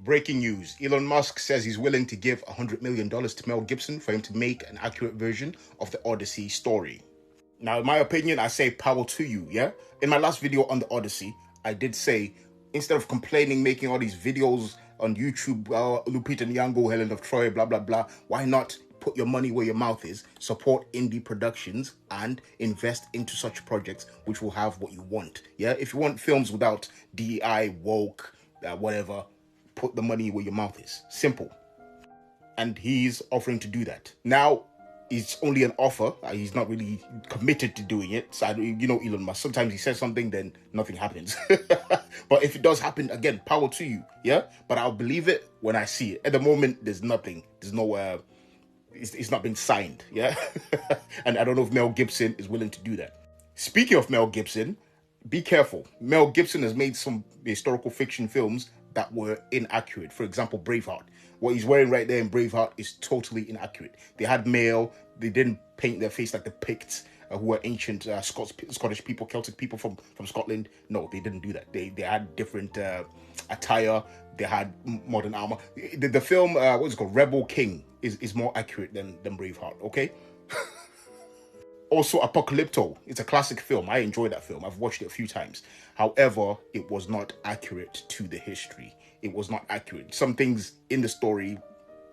Breaking news. Elon Musk says he's willing to give $100 million to Mel Gibson for him to make an accurate version of the Odyssey story. Now, in my opinion, I say power to you, yeah? In my last video on the Odyssey, I did say, instead of complaining, making all these videos on YouTube, Lupita Nyong'o, Helen of Troy, blah, blah, blah, why not put your money where your mouth is, support indie productions, and invest into such projects which will have what you want, yeah? If you want films without DEI, woke, whatever, put the money where your mouth is. Simple. And he's offering to do that. Now, it's only an offer. He's not really committed to doing it. So, you know Elon Musk. Sometimes he says something, then nothing happens. But if it does happen, again, power to you, yeah? But I'll believe it when I see it. At the moment, there's nothing. There's no... It's not been signed, yeah? And I don't know if Mel Gibson is willing to do that. Speaking of Mel Gibson, be careful. Mel Gibson has made some historical fiction films that were inaccurate. For example, Braveheart. What he's wearing right there in Braveheart is totally inaccurate. They had mail. They didn't paint their face like the Picts, who were ancient Scottish people, Celtic people from Scotland. No, they didn't do that. They had different attire. They had modern armor. The film, what is it called, Rebel King, is more accurate than Braveheart, okay? Also, Apocalypto. It's a classic film. I enjoy that film. I've watched it a few times. However, it was not accurate to the history. It was not accurate. Some things in the story,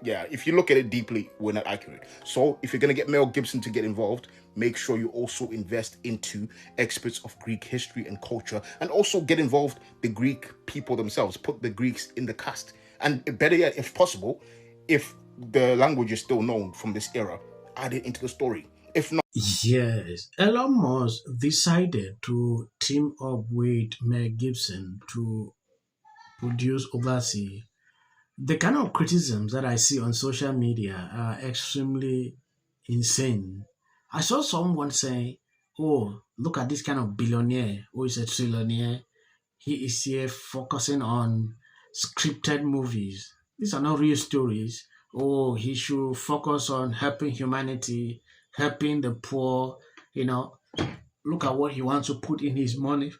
yeah, if you look at it deeply, were not accurate. So if you're going to get Mel Gibson to get involved, make sure you also invest into experts of Greek history and culture, and also get involved the Greek people themselves. Put the Greeks in the cast. And better yet, if possible, if the language is still known from this era, add it into the story. If not... Yes, Elon Musk decided to team up with Mel Gibson to produce Odyssey. The kind of criticisms that I see on social media are extremely insane. I saw someone say, oh, look at this kind of billionaire who is a trillionaire. He is here focusing on scripted movies. These are not real stories. Oh, he should focus on helping humanity, helping the poor, you know. Look at what he wants to put in his money.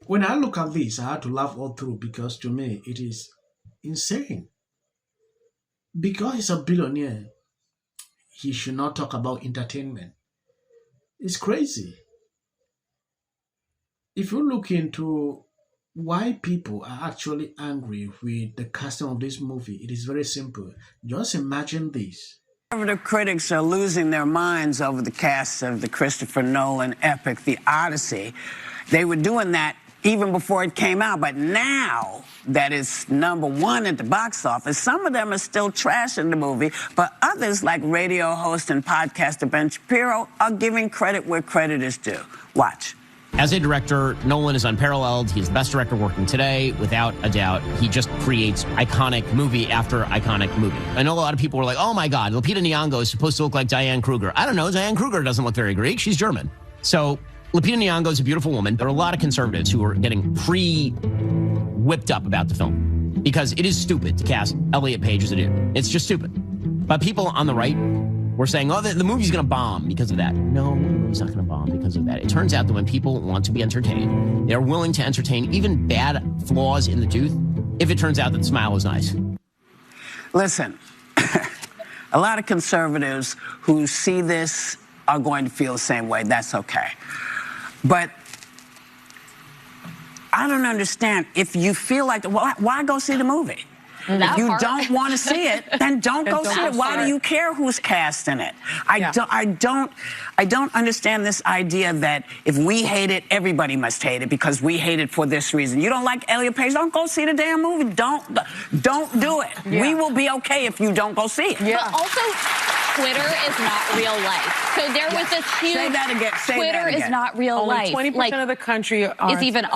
When I look at this, I had to laugh all through because to me, it is insane. Because he's a billionaire, he should not talk about entertainment. It's crazy. If you look into why people are actually angry with the casting of this movie, it is very simple. Just imagine this. Conservative critics are losing their minds over the cast of the Christopher Nolan epic, The Odyssey. They were doing that even before it came out, but now that it's #1 at the box office, some of them are still trashing the movie, but others, like radio host and podcaster Ben Shapiro, are giving credit where credit is due. Watch. As a director, Nolan is unparalleled. He's the best director working today, without a doubt. He just creates iconic movie after iconic movie. I know a lot of people were like, oh my God, Lupita Nyong'o is supposed to look like Diane Kruger. I don't know, Diane Kruger doesn't look very Greek. She's German. So Lupita Nyong'o is a beautiful woman. There are a lot of conservatives who are getting whipped up about the film because it is stupid to cast Elliot Page as a dude. It's just stupid. But people on the right were saying, oh, the movie's going to bomb because of that. No, the movie's not going to bomb because of that. It turns out that when people want to be entertained, they're willing to entertain even bad flaws in the tooth if it turns out that the smile is nice. Listen, a lot of conservatives who see this are going to feel the same way. That's okay. But I don't understand. If you feel like, why go see the movie? If you don't want to see it, then don't go see it. Why do you care who's cast in it? I don't understand this idea that if we hate it, everybody must hate it because we hate it for this reason. You don't like Elliot Page? Don't go see the damn movie. Don't do it. Yeah. We will be okay if you don't go see it. Yeah. But also, Twitter is not real life. So there was this huge... Say that again. Twitter is not real life. Only 20% of the country is even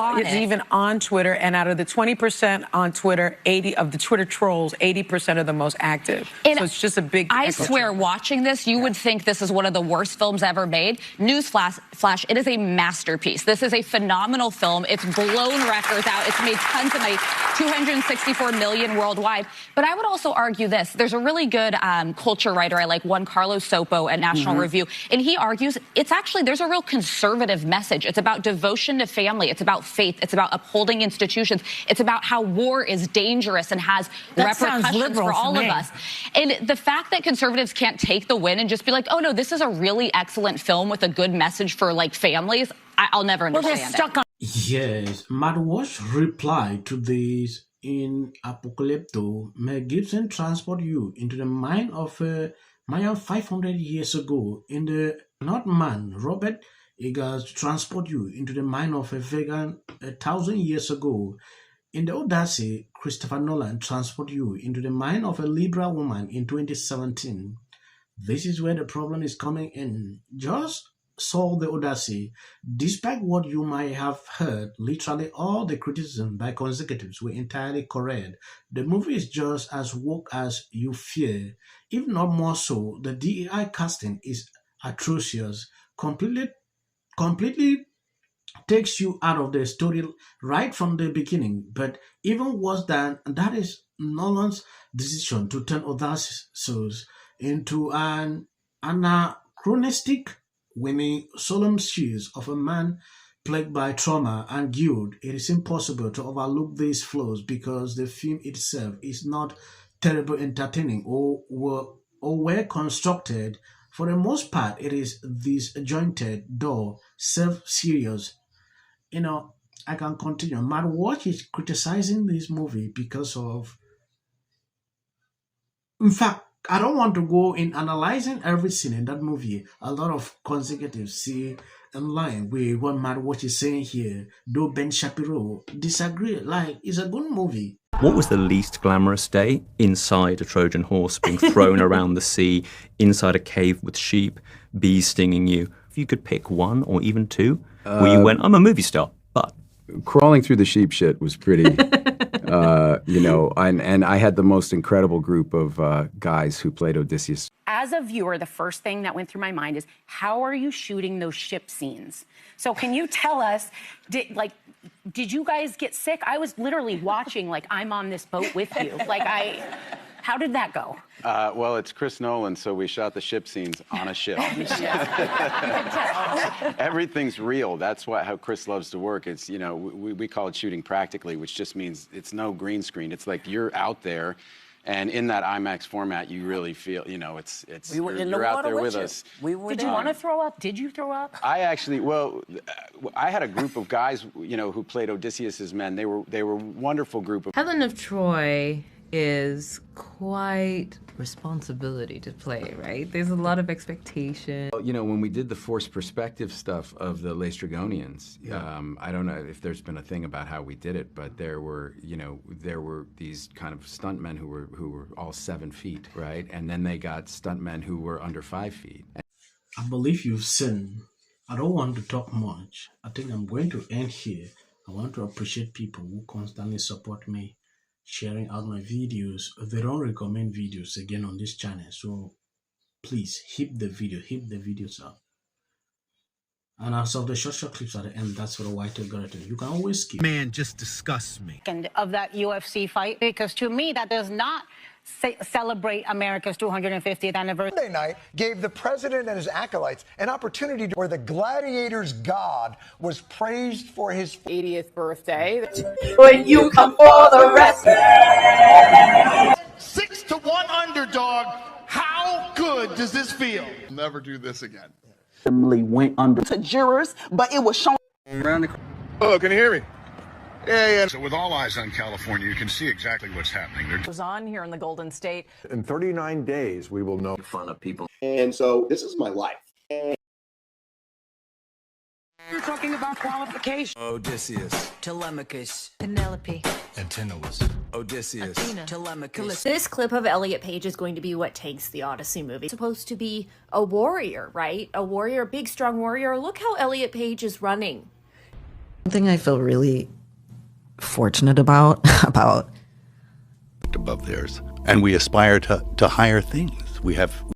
on Twitter, and out of the 20% on Twitter, 80 of the Twitter trolls, 80% of the most active. And so it's just a big... I swear, watching this, you would think this is one of the worst films ever made. Newsflash, it is a masterpiece. This is a phenomenal film. It's blown records out. It's made tons of money, 264 million worldwide. But I would also argue this. There's a really good culture writer I like like Juan Carlos Sopo at National Review. And he argues there's a real conservative message. It's about devotion to family. It's about faith. It's about upholding institutions. It's about how war is dangerous and has repercussions for all of us. And the fact that conservatives can't take the win and just be like, oh no, this is a really excellent film with a good message for like families, I'll never understand it. Yes, Matt Walsh replied to this in Apocalypto. Mel Gibson transport you into the mind of a man 500 years ago. In the Not Man, Robert Eggers transport you into the mind of a vegan 1,000 years ago. In the Odyssey, Christopher Nolan transport you into the mind of a liberal woman in 2017. This is where the problem is coming in. Just saw the Odyssey. Despite what you might have heard, literally all the criticism by conservatives were entirely correct. The movie is just as woke as you fear, if not more so. The DEI casting is atrocious, completely takes you out of the story right from the beginning. But even worse than that is Nolan's decision to turn Odyssey into an anachronistic, winning solemn shoes of a man plagued by trauma and guilt. It is impossible to overlook these flaws because the film itself is not terribly entertaining or well constructed. For the most part, it is disjointed, though self-serious. I can continue. Matt Walsh is criticizing this movie because of, in fact, I don't want to go in analyzing every scene in that movie. A lot of conservatives see in line with what Matt Walsh is saying here, though Ben Shapiro disagree. Like, it's a good movie. What was the least glamorous day? Inside a Trojan horse being thrown around the sea, inside a cave with sheep, bees stinging you. If you could pick one or even two, where you went, I'm a movie star, but... Crawling through the sheep shit was pretty, and I had the most incredible group of guys who played Odysseus. As a viewer, the first thing that went through my mind is, how are you shooting those ship scenes? So can you tell us, did you guys get sick? I was literally watching, like, I'm on this boat with you. How did that go? Well, it's Chris Nolan, so we shot the ship scenes on a ship. Everything's real. That's how Chris loves to work. It's, we call it shooting practically, which just means it's no green screen. It's like you're out there, and in that IMAX format, you really feel, you're out there with us. Did you want to throw up? Did you throw up? I had a group of guys, who played Odysseus's men. They were a wonderful group of... Helen of Troy is quite responsibility to play, right? There's a lot of expectation. When we did the forced perspective stuff of the Laestrygonians, I don't know if there's been a thing about how we did it, but there were these kind of stuntmen who were all 7 feet, right? And then they got stuntmen who were under 5 feet. I believe you've seen. I don't want to talk much. I think I'm going to end here. I want to appreciate people who constantly support me, sharing out my videos. They don't recommend videos again on this channel, so please hit the videos up. And as of the short clips at the end, that's for the white algorithm. You can always skip. Man just disgusts me. And of that UFC fight, because to me that does not celebrate America's 250th anniversary. Monday night gave the president and his acolytes an opportunity where the gladiator's god was praised for his 80th birthday. When you come for the rest. 6-1 underdog. How good does this feel? Never do this again. Went under to jurors, but it was shown. Oh, can you hear me? Yeah. So with all eyes on California, you can see exactly what's happening. It was on here in the Golden State. In 39 days, we will know. In front of people. And so this is my life. You're talking about qualification. Odysseus. Telemachus. Penelope. Antinous. Odysseus. Athena. Telemachus. This clip of Elliot Page is going to be what takes the Odyssey movie. It's supposed to be a warrior, right? A warrior, a big, strong warrior. Look how Elliot Page is running. Something I feel really fortunate about above theirs, and we aspire to higher things. We have